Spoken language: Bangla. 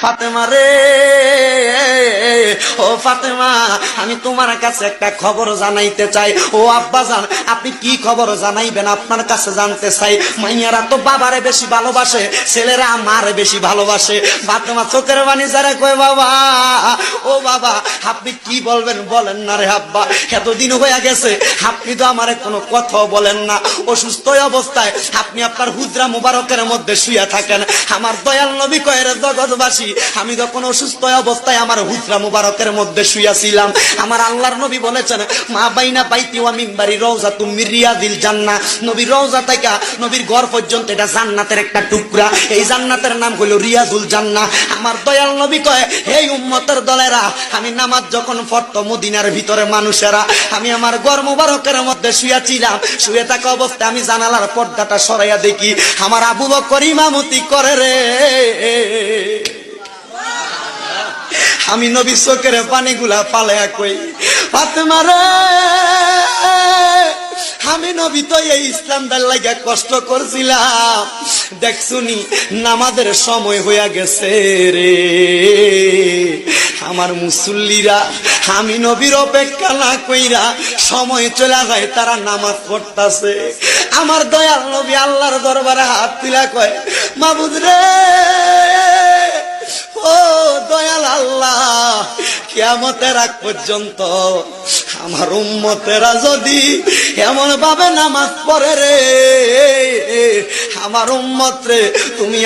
ফাতেমা রে, ও ফাতেমা, আমি তোমার কাছে একটা খবর জানাইতে চাই। ও আব্বাজান, আপনি কি খবর জানাইবেন? আপনার কাছে জানতে চাই। মাইয়ারা তো বাবারে বেশি ভালোবাসে, ছেলেরা মারে বেশি ভালোবাসে। ফাতেমা চোখের পানি যারা কয়, বাবা, ও বাবা, আপনি কি বলবেন বলেন না রে আব্বা, এতদিন হয়ে গেছে আপনি তো আমারে কোনো কথাও বলেন না। অসুস্থ অবস্থায় আপনি আপনার হুজরা মুবারকের মধ্যে শুয়ে থাকেন। আমার দয়াল নবী কয়, রে জগৎবাসী, আমি যখন অসুস্থ অবস্থায় আমার হুজরা মুবারকের মধ্যে শুয়েছিলাম, আমার আল্লাহর নবী বলেছেন, মা বাইনা বাইতি ওয়া মিনবারি রওজাতুম মির রিয়াদিল জান্নাহ। নবীর রওজা থেকে নবীর ঘর পর্যন্ত এটা জান্নাতের একটা টুকরা। এই জান্নাতের নাম হলো রিয়াদুল জান্নাহ। আমার দয়াল নবী কয়, এই উম্মতের দলেরা, আমি নামাজ যখন পড়তো মদিনার ভিতরে মানুষেরা, আমি আমার ঘর মুবারকের মধ্যে শুয়েছিলাম। শুয়ে থাকা অবস্থায় আমি জানালার পর্দাটা সরাইয়া দেখি আমার আবু বকর ইমামতি করে রে। আমি নবী চোখের পানিগুলা পালায়া কই, ফাতেমা রে, আমি নবী তো এই ইসলামটার লাগা কষ্ট করছিলাম, দেখছুনি নামাজের সময় হইয়া গেছে রে। আমার মুসল্লিরা আমি নবীর অপেক্ষা না কইরা সময় চলে যায়, তারা নামাজ পড়তাছে। আমার দয়াল নবী আল্লাহর দরবারে হাত তুলা কয়, মাবুদ রে, ও দয়াল আল্লাহ, কিয়ামতের আগ পর্যন্ত আমার উম্মতেরা যদি এমন ভাবে নামাজ পড়ে রে, আমার উম্মত রে তুমি